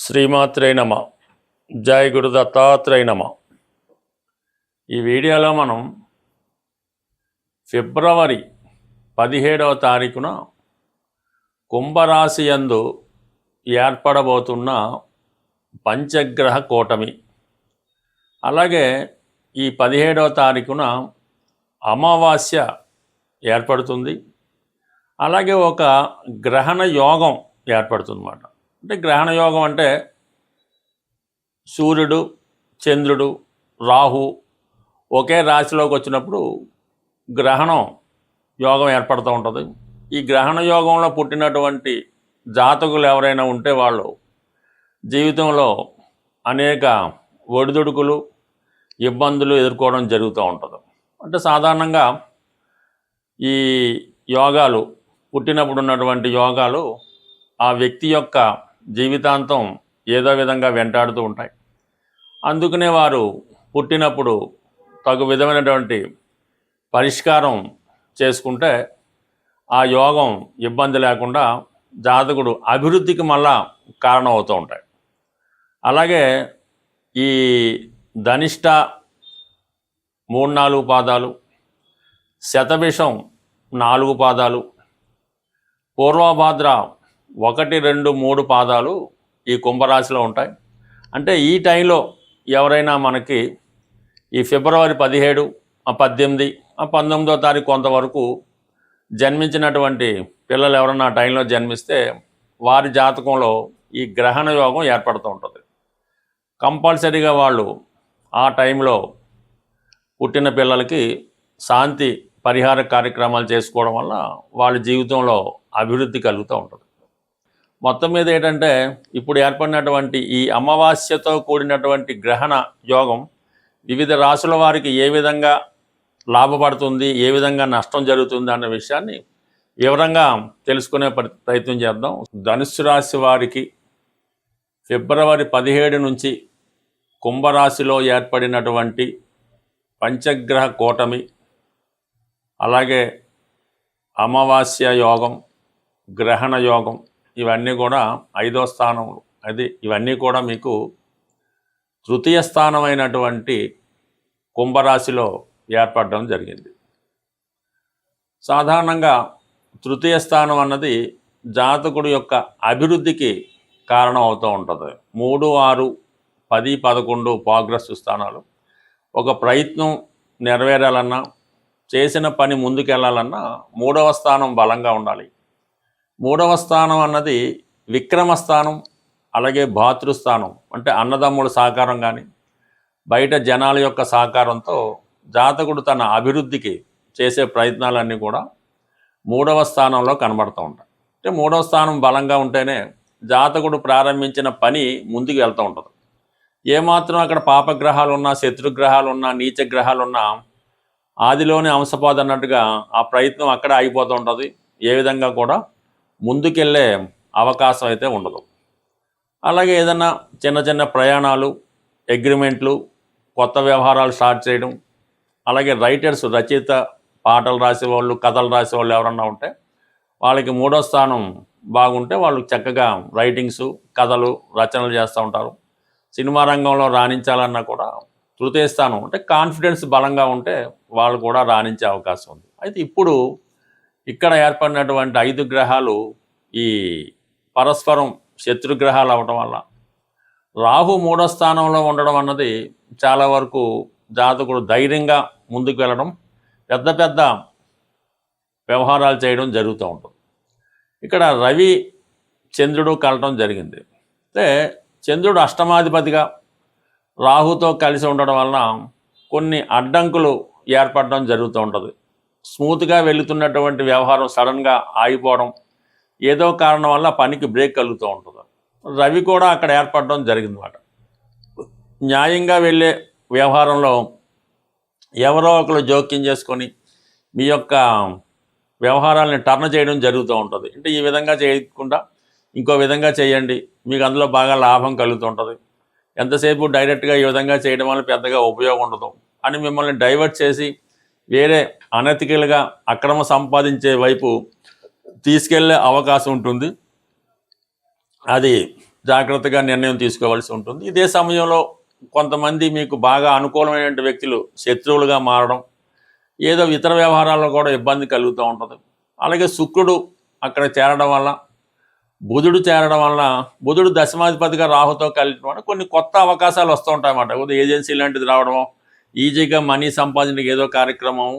శ్రీమాత్రే నమ. జై గురు దత్తాత్రేయ నమ. ఈ వీడియోలో మనం ఫిబ్రవరి 17వ తారీఖున కుంభరాశి యందు ఏర్పడబోతున్న పంచగ్రహ కూటమి, అలాగే ఈ 17వ తారీఖున అమావాస్య ఏర్పడుతుంది. అలాగే ఒక గ్రహణ యోగం ఏర్పడుతుంది అన్నమాట. అంటే గ్రహణ యోగం అంటే సూర్యుడు, చంద్రుడు, రాహు ఒకే రాశిలోకి వచ్చినప్పుడు గ్రహణం యోగం ఏర్పడుతూ ఉంటుంది. ఈ గ్రహణ యోగంలో పుట్టినటువంటి జాతకులు ఎవరైనా ఉంటే వాళ్ళు జీవితంలో అనేక ఒడిదుడుకులు, ఇబ్బందులు ఎదుర్కోవడం జరుగుతూ ఉంటుంది. అంటే సాధారణంగా ఈ యోగాలు పుట్టినప్పుడు ఉన్నటువంటి యోగాలు ఆ వ్యక్తి యొక్క జీవితాంతం ఏదో విధంగా వెంటాడుతూ ఉంటాయి. అందుకనే వారు పుట్టినప్పుడు తగు విధమైనటువంటి పరిష్కారం చేసుకుంటే ఆ యోగం ఇబ్బంది లేకుండా జాతకుడు అభివృద్ధికి మళ్ళా కారణం అవుతూ ఉంటాయి. అలాగే ఈ ధనిష్ట 3-4 పాదాలు, శతభిషం 4 పాదాలు, పూర్వభాద్ర 1, 2, 3 పాదాలు ఈ కుంభరాశిలో ఉంటాయి. అంటే ఈ టైంలో ఎవరైనా మనకి ఈ ఫిబ్రవరి 17, 18, 19వ తారీఖు కొంతవరకు జన్మించినటువంటి పిల్లలు ఎవరన్నా ఆ టైంలో జన్మిస్తే వారి జాతకంలో ఈ గ్రహణ యోగం ఏర్పడుతూ ఉంటుంది. కంపల్సరీగా వాళ్ళు ఆ టైంలో పుట్టిన పిల్లలకి శాంతి పరిహార కార్యక్రమాలు చేసుకోవడం వల్ల వాళ్ళ జీవితంలో అభివృద్ధి కలుగుతూ ఉంటుంది. మొత్తం మీద ఏంటంటే ఇప్పుడు ఏర్పడినటువంటి ఈ అమావాస్యతో కూడినటువంటి గ్రహణ యోగం వివిధ రాశుల వారికి ఏ విధంగా లాభపడుతుంది, ఏ విధంగా నష్టం జరుగుతుంది అన్న విషయాన్ని వివరంగా తెలుసుకునే ప్రయత్నం చేద్దాం. ధనుస్సు రాశి వారికి ఫిబ్రవరి 17 నుంచి కుంభరాశిలో ఏర్పడినటువంటి పంచగ్రహ కూటమి, అలాగే అమావాస్య యోగం, గ్రహణ యోగం, ఇవన్నీ కూడా 5వ స్థానం, ఇవన్నీ కూడా మీకు తృతీయ స్థానమైనటువంటి కుంభరాశిలో ఏర్పడడం జరిగింది. సాధారణంగా తృతీయ స్థానం అన్నది జాతకుడు యొక్క అభివృద్ధికి కారణం అవుతూ ఉంటుంది. 3, 6, 10, 11 ప్రోగ్రెస్ స్థానాలు. ఒక ప్రయత్నం నెరవేరాలన్నా, చేసిన పని ముందుకెళ్ళాలన్నా 3వ స్థానం బలంగా ఉండాలి. 3వ స్థానం అన్నది విక్రమస్థానం, అలాగే భాతృస్థానం. అంటే అన్నదమ్ముల సహకారం కానీ బయట జనాల యొక్క సహకారంతో జాతకుడు తన అభివృద్ధికి చేసే ప్రయత్నాలన్నీ కూడా 3వ స్థానంలో కనబడుతూ ఉంటాయి. అంటే 3వ స్థానం బలంగా ఉంటేనే జాతకుడు ప్రారంభించిన పని ముందుకు వెళ్తూ ఉంటుంది. ఏమాత్రం అక్కడ పాపగ్రహాలు ఉన్నా, శత్రుగ్రహాలు ఉన్నా, నీచ గ్రహాలు ఉన్నా ఆదిలోనే అంశపాద అన్నట్టుగా ఆ ప్రయత్నం అక్కడ ఆగిపోతూ ఉంటుంది. ఏ విధంగా కూడా ముందుకెళ్ళే అవకాశం అయితే ఉండదు. అలాగే ఏదన్నా చిన్న చిన్న ప్రయాణాలు, అగ్రిమెంట్లు, కొత్త వ్యవహారాలు స్టార్ట్ చేయడం, అలాగే రైటర్స్, రచయిత, పాటలు రాసేవాళ్ళు, కథలు రాసేవాళ్ళు ఎవరన్నా ఉంటే వాళ్ళకి 3వ స్థానం బాగుంటే వాళ్ళు చక్కగా రైటింగ్స్, కథలు, రచనలు చేస్తూ ఉంటారు. సినిమా రంగంలో రాణించాలన్నా కూడా తృతీయ స్థానం అంటే కాన్ఫిడెన్స్ బలంగా ఉంటే వాళ్ళు కూడా రాణించే అవకాశం ఉంది. అయితే ఇప్పుడు ఇక్కడ ఏర్పడినటువంటి 5 గ్రహాలు ఈ పరస్పరం శత్రుగ్రహాలు అవ్వడం వల్ల రాహు 3వ స్థానంలో ఉండడం అన్నది చాలా వరకు జాతకుడు ధైర్యంగా ముందుకు వెళ్ళడం, పెద్ద పెద్ద వ్యవహారాలు చేయడం జరుగుతూ ఉంటుంది. ఇక్కడ రవి, చంద్రుడు కలటం జరిగింది. అంటే చంద్రుడు అష్టమాధిపతిగా రాహుతో కలిసి ఉండడం వలన కొన్ని అడ్డంకులు ఏర్పడడం జరుగుతూ ఉంటుంది. స్మూత్గా వెళుతున్నటువంటి వ్యవహారం సడన్గా ఆగిపోవడం, ఏదో కారణం వల్ల పనికి బ్రేక్ కలుగుతూ ఉంటుంది. రవి కూడా అక్కడ ఏర్పడడం జరిగిందన్నమాట. న్యాయంగా వెళ్ళే వ్యవహారంలో ఎవరో ఒకరు జోక్యం చేసుకొని మీ యొక్క వ్యవహారాలని టర్న్ చేయడం జరుగుతూ ఉంటుంది. అంటే ఈ విధంగా చేయకుండా ఇంకో విధంగా చేయండి, మీకు అందులో బాగా లాభం కలుగుతూ ఉంటుంది. ఎంతసేపు డైరెక్ట్గా ఈ విధంగా చేయడం వల్ల పెద్దగా ఉపయోగం ఉండదు అని మిమ్మల్ని డైవర్ట్ చేసి వేరే అనెతికల్గా అక్రమ సంపాదించే వైపు తీసుకెళ్లే అవకాశం ఉంటుంది. అది జాగ్రత్తగా నిర్ణయం తీసుకోవాల్సి ఉంటుంది. ఇదే సమయంలో కొంతమంది మీకు బాగా అనుకూలమైన వ్యక్తులు శత్రువులుగా మారడం, ఏదో ఇతర వ్యవహారాల్లో కూడా ఇబ్బంది కలుగుతూ ఉంటుంది. అలాగే శుక్రుడు అక్కడ చేరడం వల్ల, బుధుడు చేరడం వల్ల, బుధుడు దశమాధిపతిగా రాహుతో కలియడం వల్ల కొన్ని కొత్త అవకాశాలు వస్తూ ఉంటాయన్నమాట. ఉదయం ఏజెన్సీ లాంటిది రావడం, ఈజీగా మనీ సంపాదించడానికి ఏదో కార్యక్రమం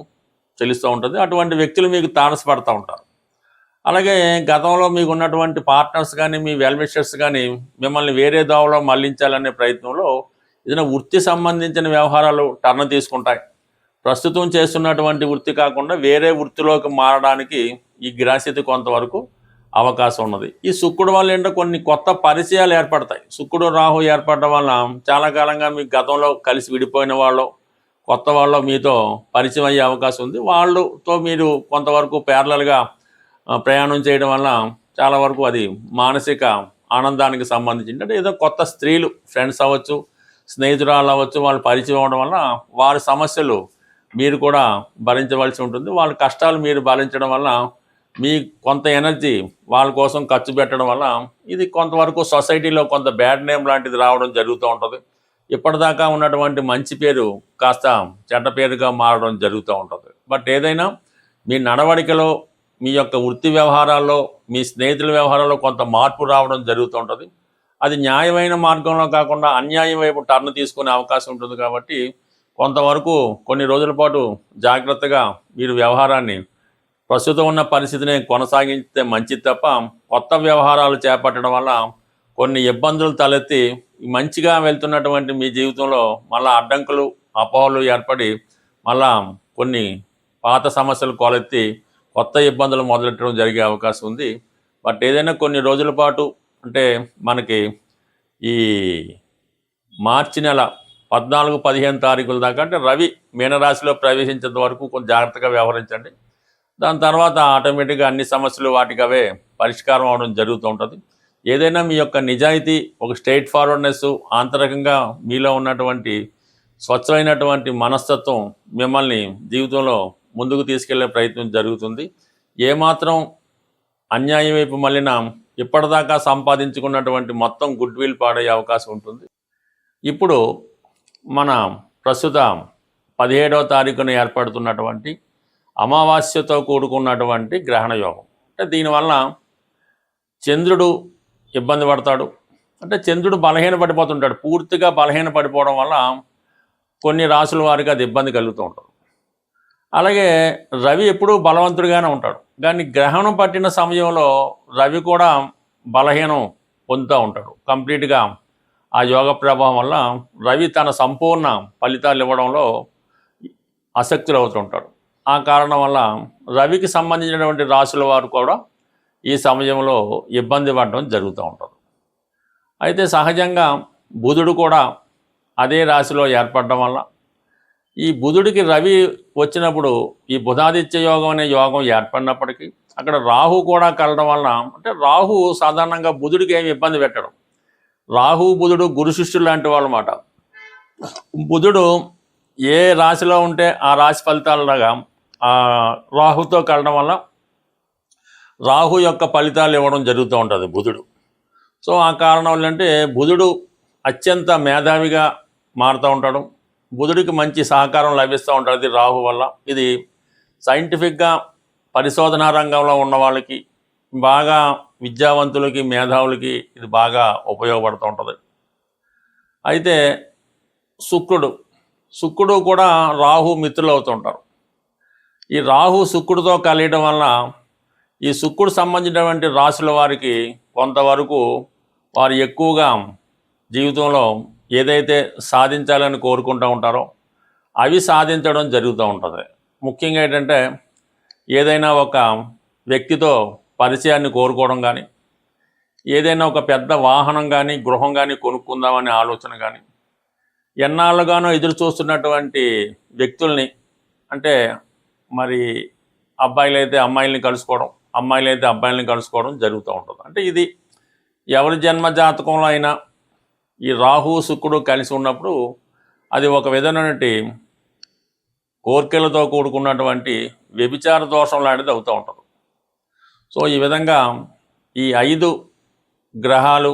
తెలుస్తూ ఉంటుంది. అటువంటి వ్యక్తులు మీకు తారసపడుతూ ఉంటారు. అలాగే గతంలో మీకు ఉన్నటువంటి పార్ట్నర్స్ కానీ, మీ వెల్విషర్స్ కానీ మిమ్మల్ని వేరే దోవలో మళ్లించాలనే ప్రయత్నంలో ఏదైనా వృత్తి సంబంధించిన వ్యవహారాలు టర్న్ తీసుకుంటాయి. ప్రస్తుతం చేస్తున్నటువంటి వృత్తి కాకుండా వేరే వృత్తిలోకి మారడానికి ఈ గ్రహస్థితి కొంతవరకు అవకాశం ఉన్నది. ఈ శుక్రుడు వల్ల ఏంటో కొన్ని కొత్త పరిచయాలు ఏర్పడతాయి. శుక్రుడు రాహు ఏర్పడడం వల్ల చాలా కాలంగా మీకు గతంలో కలిసి విడిపోయిన వాళ్ళు, కొత్త వాళ్ళు మీతో పరిచయం అయ్యే అవకాశం ఉంది. వాళ్ళతో మీరు కొంతవరకు ప్యారలల్గా ప్రయాణం చేయడం వల్ల చాలా వరకు అది మానసిక ఆనందానికి సంబంధించి, అంటే ఏదో కొత్త స్త్రీలు ఫ్రెండ్స్ అవ్వచ్చు, స్నేహితురాలు అవ్వచ్చు, వాళ్ళు పరిచయం అవడం వల్ల వారి సమస్యలు మీరు కూడా భరించవలసి ఉంటుంది. వాళ్ళ కష్టాలు మీరు భరించడం వల్ల మీ కొంత ఎనర్జీ వాళ్ళ కోసం ఖర్చు పెట్టడం వల్ల ఇది కొంతవరకు సొసైటీలో కొంత బ్యాడ్ నేమ్ లాంటిది రావడం జరుగుతూ ఉంటుంది. ఇప్పటిదాకా ఉన్నటువంటి మంచి పేరు కాస్త చెడ్డ పేరుగా మారడం జరుగుతూ ఉంటుంది. బట్ ఏదైనా మీ నడవడికలో, మీ యొక్క వృత్తి వ్యవహారాల్లో, మీ స్నేహితుల వ్యవహారాల్లో కొంత మార్పు రావడం జరుగుతూ ఉంటుంది. అది న్యాయమైన మార్గంలో కాకుండా అన్యాయం వైపు టర్న్ తీసుకునే అవకాశం ఉంటుంది. కాబట్టి కొంతవరకు కొన్ని రోజుల పాటు జాగ్రత్తగా మీరు వ్యవహారాన్ని ప్రస్తుతం ఉన్న పరిస్థితిని కొనసాగిస్తే మంచిది తప్ప కొత్త వ్యవహారాలు చేపట్టడం వల్ల కొన్ని ఇబ్బందులు తలెత్తి మంచిగా వెళ్తున్నటువంటి మీ జీవితంలో మళ్ళీ అడ్డంకులు, అపోహలు ఏర్పడి మళ్ళా కొన్ని పాత సమస్యలు కొలెత్తి కొత్త ఇబ్బందులు మొదలెట్టడం జరిగే అవకాశం ఉంది. బట్ ఏదైనా కొన్ని రోజుల పాటు, అంటే మనకి ఈ మార్చి నెల 14-15 తారీఖుల దాకా, అంటే రవి మీనరాశిలో ప్రవేశించేంత వరకు కొంచెం జాగ్రత్తగా వ్యవహరించండి. దాని తర్వాత ఆటోమేటిక్గా అన్ని సమస్యలు వాటికవే పరిష్కారం అవడం జరుగుతూ ఉంటుంది. ఏదైనా మీ యొక్క నిజాయితీ, ఒక స్ట్రైట్ ఫార్వర్డ్నెస్, ఆంతరికంగా మీలో ఉన్నటువంటి స్వచ్ఛమైనటువంటి మనస్తత్వం మిమ్మల్ని జీవితంలో ముందుకు తీసుకెళ్లే ప్రయత్నం జరుగుతుంది. ఏమాత్రం అన్యాయం వైపు మళ్ళినా ఇప్పటిదాకా సంపాదించుకున్నటువంటి మొత్తం గుడ్ విల్ పాడయ్యే అవకాశం ఉంటుంది. ఇప్పుడు మన ప్రస్తుత 17వ తారీఖున ఏర్పడుతున్నటువంటి అమావాస్యతో కూడుకున్నటువంటి గ్రహణ యోగం, అంటే దీనివల్ల చంద్రుడు ఇబ్బంది పడతాడు. అంటే చంద్రుడు బలహీన పడిపోతుంటాడు. పూర్తిగా బలహీన పడిపోవడం వల్ల కొన్ని రాసుల వారికి అది ఇబ్బంది కలుగుతూ ఉంటుంది. అలాగే రవి ఎప్పుడూ బలవంతుడిగానే ఉంటాడు, కానీ గ్రహణం పట్టిన సమయంలో రవి కూడా బలహీనం పొందుతూ ఉంటాడు. కంప్లీట్గా ఆ యోగ ప్రభావం వల్ల రవి తన సంపూర్ణ ఫలితాలు ఇవ్వడంలో ఆసక్తులు అవుతుంటాడు. ఆ కారణం వల్ల రవికి సంబంధించినటువంటి రాశుల వారు కూడా ఈ సమయంలో ఇబ్బంది పడడం జరుగుతూ ఉంటుంది. అయితే సహజంగా బుధుడు కూడా అదే రాశిలో ఏర్పడడం వల్ల ఈ బుధుడికి రవి వచ్చినప్పుడు ఈ బుధాదిత్య యోగం అనే యోగం ఏర్పడినప్పటికీ అక్కడ రాహు కూడా కలడం వల్ల, అంటే రాహు సాధారణంగా బుధుడికి ఏమి ఇబ్బంది పెట్టడం. రాహు బుధుడు గురు శిష్యులు లాంటి వాళ్ళు అన్నమాట. బుధుడు ఏ రాశిలో ఉంటే ఆ రాశి ఫలితాలలాగా రాహుతో కలడం వల్ల రాహు యొక్క ఫలితాలు ఇవ్వడం జరుగుతూ ఉంటుంది బుధుడు. సో ఆ కారణం ఏంటంటే బుధుడు అత్యంత మేధావిగా మారుతూ ఉంటాడు. బుధుడికి మంచి సహకారం లభిస్తూ ఉంటుంది రాహు వల్ల. ఇది సైంటిఫిక్గా పరిశోధనా రంగంలో ఉన్న వాళ్ళకి, బాగా విద్యావంతులకి, మేధావులకి ఇది బాగా ఉపయోగపడుతూ ఉంటుంది. అయితే శుక్రుడు కూడా రాహు మిత్రులు అవుతుంటారు. ఈ రాహు శుక్రుడితో కలియడం వల్ల ఈ శుక్రుడు సంబంధించినటువంటి రాశుల వారికి కొంతవరకు వారు ఎక్కువగా జీవితంలో ఏదైతే సాధించాలని కోరుకుంటూ ఉంటారో అవి సాధించడం జరుగుతూ ఉంటుంది. ముఖ్యంగా ఏంటంటే ఏదైనా ఒక వ్యక్తితో పరిచయాన్ని కోరుకోవడం కానీ, ఏదైనా ఒక పెద్ద వాహనం కానీ, గృహం కానీ కొనుక్కుందామనే ఆలోచన కానీ, ఎన్నాళ్ళుగానో ఎదురు చూస్తున్నటువంటి వ్యక్తుల్ని, అంటే మరి అబ్బాయిలైతే అమ్మాయిల్ని కలుసుకోవడం, అమ్మాయిలైతే అబ్బాయిల్ని కలుసుకోవడం జరుగుతూ ఉంటుంది. అంటే ఇది ఎవరి జన్మ జాతకంలో అయినా ఈ రాహు శుక్రుడు కలిసి ఉన్నప్పుడు అది ఒక విధమైనటువంటి కోర్కెలతో కూడుకున్నటువంటి వ్యభిచార దోషం లాంటిది అవుతూ ఉంటుంది. సో ఈ విధంగా ఈ 5 గ్రహాలు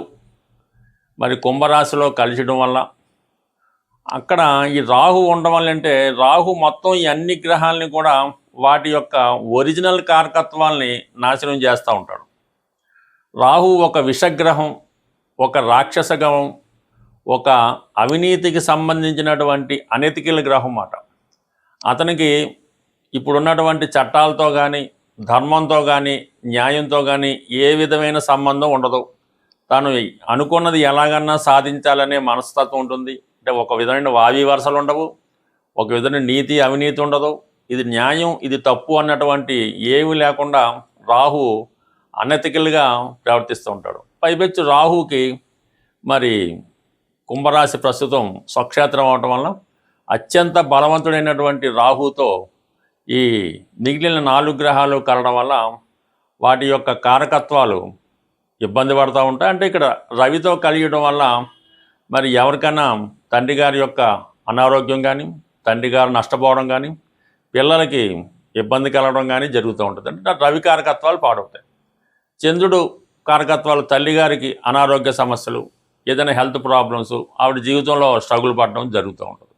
మరి కుంభరాశిలో కలిసడం వల్ల అక్కడ ఈ రాహు ఉండడం వల్ల అంటే రాహు మొత్తం ఈ అన్ని గ్రహాలని కూడా వాటి యొక్క ఒరిజినల్ కారకత్వాల్ని నాశనం చేస్తూ ఉంటాడు. రాహు ఒక విషగ్రహం, ఒక రాక్షస గ్రహం, ఒక అవినీతికి సంబంధించినటువంటి అనెతికల్ గ్రహం మాట. అతనికి ఇప్పుడున్నటువంటి చట్టాలతో కానీ, ధర్మంతో కానీ, న్యాయంతో కానీ ఏ విధమైన సంబంధం ఉండదు. తను అనుకున్నది ఎలాగన్నా సాధించాలనే మనస్తత్వం ఉంటుంది. అంటే ఒక విధమైన వావి వరుసలు ఉండవు, ఒక విధమైన నీతి అవినీతి ఉండదు, ఇది న్యాయం ఇది తప్పు అన్నటువంటి ఏమీ లేకుండా రాహు అనెతికల్గా ప్రవర్తిస్తూ ఉంటాడు. పైపెచ్చు రాహుకి మరి కుంభరాశి ప్రస్తుతం స్వక్షేత్రం అవటం వల్ల అత్యంత బలవంతుడైనటువంటి రాహుతో ఈ మిగిలిన 4 గ్రహాలు కలవడం వల్ల వాటి యొక్క కారకత్వాలు ఇబ్బంది పడుతూ ఉంటాయి. అంటే ఇక్కడ రవితో కలియడం వల్ల మరి ఎవరికైనా తండ్రి గారి యొక్క అనారోగ్యం కానీ, తండ్రి గారు నష్టపోవడం కానీ, పిల్లలకి ఇబ్బంది కలగడం కానీ జరుగుతూ ఉంటుంది. అంటే రవి కారకత్వాలు పాడవుతాయి. చంద్రుడు కారకత్వాలు తల్లిగారికి అనారోగ్య సమస్యలు, ఏదైనా హెల్త్ ప్రాబ్లమ్స్, ఆవిడ జీవితంలో స్ట్రగుల్ పడడం జరుగుతూ ఉంటుంది.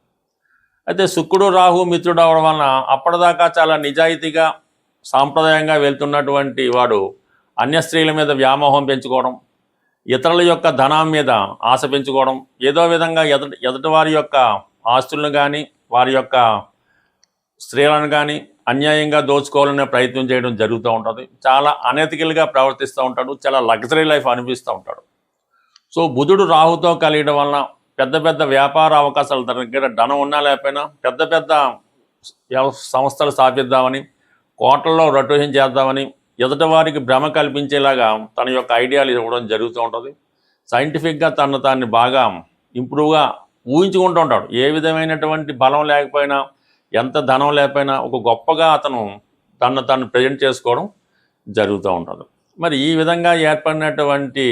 అయితే శుక్రుడు రాహు మిత్రుడు అవడం వలన అప్పటిదాకా చాలా నిజాయితీగా సాంప్రదాయంగా వెళ్తున్నటువంటి వాడు అన్య స్త్రీల మీద వ్యామోహం పెంచుకోవడం, ఇతరుల యొక్క ధనం మీద ఆశ పెంచుకోవడం, ఏదో విధంగా ఎదుటి వారి యొక్క ఆస్తులను కానీ వారి యొక్క స్త్రీలను కానీ అన్యాయంగా దోచుకోవాలనే ప్రయత్నం చేయడం జరుగుతూ ఉంటుంది. చాలా అనెతికల్గా ప్రవర్తిస్తూ ఉంటాడు, చాలా లగ్జరీ లైఫ్ అనిపిస్తూ ఉంటాడు. సో బుధుడు రాహుతో కలియడం వలన పెద్ద పెద్ద వ్యాపార అవకాశాలు, తన దగ్గర ధనం ఉన్నా లేకపోయినా పెద్ద పెద్ద సంస్థలు స్థాపిద్దామని, కోట్లలో రొటేషన్ చేద్దామని ఎదుటి వారికి భ్రమ కల్పించేలాగా తన యొక్క ఐడియాలు ఇవ్వడం జరుగుతూ ఉంటుంది. సైంటిఫిక్గా తాన్ని బాగా ఇంప్రూవ్గా ఊహించుకుంటూ ఉంటాడు. ఏ విధమైనటువంటి బలం లేకపోయినా, ఎంత ధనం లేకపోయినా ఒక గొప్పగా అతను తను ప్రజెంట్ చేసుకోవడం జరుగుతూ ఉంటుంది. మరి ఈ విధంగా ఏర్పడినటువంటి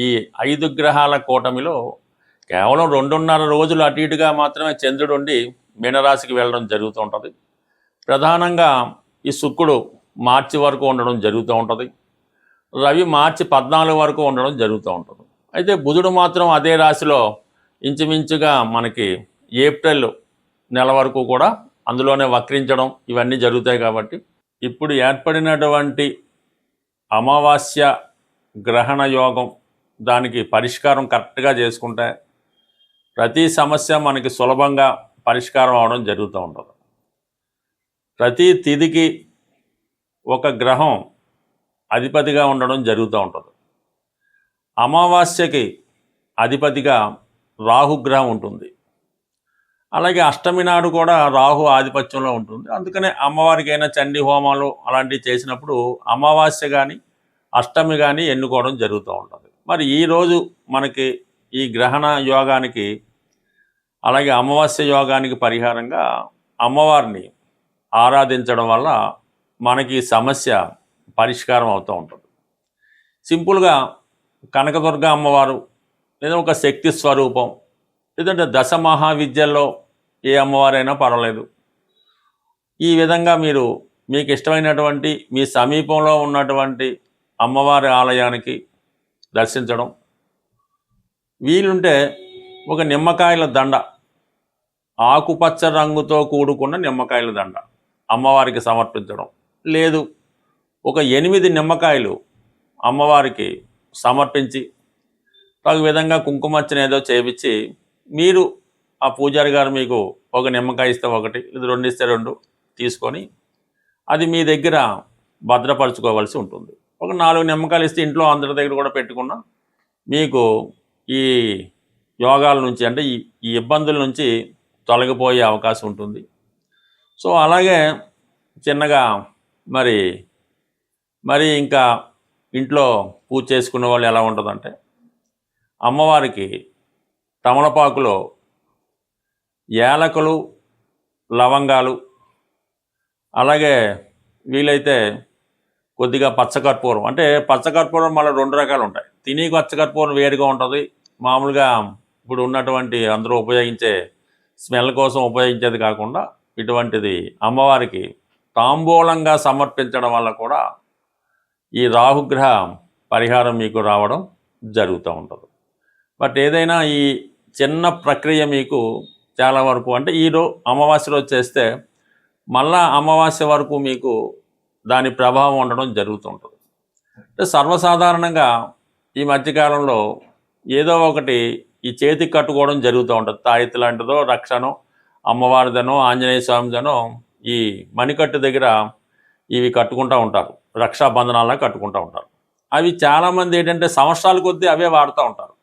ఈ 5 గ్రహాల కూటమిలో కేవలం 2.5 రోజులు అటు ఇటుగా మాత్రమే చంద్రుడు ఉండి మీనరాశికి వెళ్ళడం జరుగుతూ ఉంటుంది. ప్రధానంగా ఈ శుక్రుడు మార్చి వరకు ఉండడం జరుగుతూ ఉంటుంది, రవి మార్చి 14 వరకు ఉండడం జరుగుతూ ఉంటుంది. అయితే బుధుడు మాత్రం అదే రాశిలో ఇంచుమించుగా మనకి ఏప్రిల్ నెల వరకు కూడా అందులోనే వక్రించడం ఇవన్నీ జరుగుతాయి. కాబట్టి ఇప్పుడు ఏర్పడినటువంటి అమావాస్య గ్రహణ యోగం, దానికి పరిష్కారం కరెక్ట్గా చేసుకుంటే ప్రతి సమస్య మనకి సులభంగా పరిష్కారం అవడం జరుగుతూ ఉంటుంది. ప్రతి తిథికి ఒక గ్రహం అధిపతిగా ఉండడం జరుగుతూ ఉంటుంది. అమావాస్యకి అధిపతిగా రాహుగ్రహం ఉంటుంది. అలాగే అష్టమి నాడు కూడా రాహు ఆధిపత్యంలో ఉంటుంది. అందుకనే అమ్మవారికైనా చండీ హోమాలు అలాంటివి చేసినప్పుడు అమావాస్య కానీ అష్టమి కానీ ఎన్నుకోవడం జరుగుతూ ఉంటుంది. మరి ఈరోజు మనకి ఈ గ్రహణ యోగానికి అలాగే అమావాస్య యోగానికి పరిహారంగా అమ్మవారిని ఆరాధించడం వల్ల మనకి సమస్య పరిష్కారం అవుతూ ఉంటుంది. సింపుల్గా కనకదుర్గ అమ్మవారు లేదా ఒక శక్తి స్వరూపం, లేదంటే దశ మహావిద్యల్లో ఏ అమ్మవారైనా పర్వాలేదు. ఈ విధంగా మీకు ఇష్టమైనటువంటి మీ సమీపంలో ఉన్నటువంటి అమ్మవారి ఆలయానికి దర్శించడం, వీలుంటే ఒక నిమ్మకాయల దండ, ఆకుపచ్చ రంగుతో కూడుకున్న నిమ్మకాయల దండ అమ్మవారికి సమర్పించడం, లేదు ఒక 8 నిమ్మకాయలు అమ్మవారికి సమర్పించి తగు విధంగా కుంకుమర్చన ఏదో చేయించి మీరు ఆ పూజారి గారు మీకు ఒక నిమ్మకాయ ఇస్తే ఒకటి, ఇది 2 ఇస్తే 2 తీసుకొని అది మీ దగ్గర భద్రపరచుకోవాల్సి ఉంటుంది. ఒక 4 నిమ్మకాయలు ఇస్తే ఇంట్లో అందరి దగ్గర కూడా పెట్టుకున్నా మీకు ఈ యోగాల నుంచి అంటే ఈ ఇబ్బందుల నుంచి తొలగిపోయే అవకాశం ఉంటుంది. సో అలాగే చిన్నగా మరి ఇంకా ఇంట్లో పూజ చేసుకునే వాళ్ళు ఎలా ఉంటుందంటే అమ్మవారికి తమలపాకులో యాలకులు, లవంగాలు, అలాగే వీలైతే కొద్దిగా పచ్చకర్పూరం, అంటే పచ్చకర్పూరం మళ్ళీ 2 రకాలు ఉంటాయి. తిని పచ్చకర్పూరం వేరుగా ఉంటుంది, మామూలుగా ఇప్పుడు ఉన్నటువంటి అందరూ ఉపయోగించే స్మెల్ కోసం ఉపయోగించేది కాకుండా ఇటువంటిది అమ్మవారికి తాంబూలంగా సమర్పించడం వల్ల కూడా ఈ రాహుగ్రహ పరిహారం మీకు రావడం జరుగుతూ ఉంటుంది. బట్ ఏదైనా ఈ చిన్న ప్రక్రియ మీకు చాలా వరకు అంటే అమావాస్య రోజు చేస్తే మళ్ళా అమావాస్య వరకు మీకు దాని ప్రభావం ఉండడం జరుగుతుంటుంది. అంటే సర్వసాధారణంగా ఈ మధ్యకాలంలో ఏదో ఒకటి ఈ చేతికి కట్టుకోవడం జరుగుతూ ఉంటుంది. తాయెత్తు లాంటిదో, రక్షనో, అమ్మవారిదనో, ఆంజనేయ స్వామిదనో ఈ మణికట్టు దగ్గర ఇవి కట్టుకుంటూ ఉంటారు. రక్షాబంధనాలను కట్టుకుంటూ ఉంటారు. అవి చాలామంది ఏంటంటే సంవత్సరాల కొద్దీ అవే వాడుతూ ఉంటారు.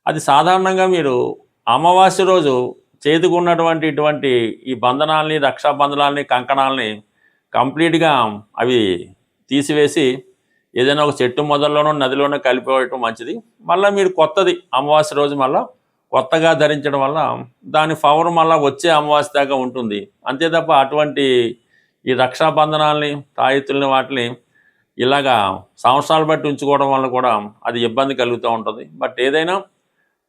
అది సాధారణంగా మీరు అమావాస్య రోజు చేతికి ఉన్నటువంటి ఇటువంటి ఈ బంధనాల్ని, రక్షాబంధనాల్ని, కంకణాలని కంప్లీట్గా అవి తీసివేసి ఏదైనా ఒక చెట్టు మొదల్లోనో నదిలోనో కలిపివేయటం మంచిది. మళ్ళీ మీరు కొత్తది అమావాస్య రోజు మళ్ళీ కొత్తగా ధరించడం వల్ల దాని పవర్ మళ్ళీ వచ్చే అమావాస్య దాకా ఉంటుంది. అంతే తప్ప అటువంటి ఈ రక్షాబంధనాల్ని, తాయెత్తుల్ని వాటిని ఇలాగా సంవత్సరాలు బట్టి ఉంచుకోవడం వల్ల కూడా అది ఇబ్బంది కలుగుతూ ఉంటుంది. బట్ ఏదైనా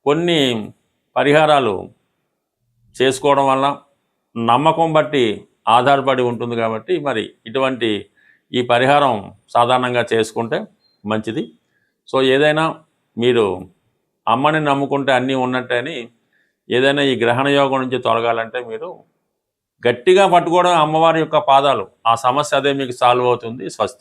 కొన్ని పరిహారాలు చేసుకోవడం వల్ల నమ్మకం బట్టి ఆధారపడి ఉంటుంది కాబట్టి మరి ఇటువంటి ఈ పరిహారం సాధారణంగా చేసుకుంటే మంచిది. సో ఏదైనా మీరు అమ్మని నమ్ముకుంటే అన్నీ ఉన్నట్టే అని ఏదైనా ఈ గ్రహణ యోగం నుంచి తొలగాలంటే మీరు గట్టిగా పట్టుకోవడం అమ్మవారి యొక్క పాదాలు, ఆ సమస్య అదే మీకు సాల్వ్ అవుతుంది. స్వస్తి.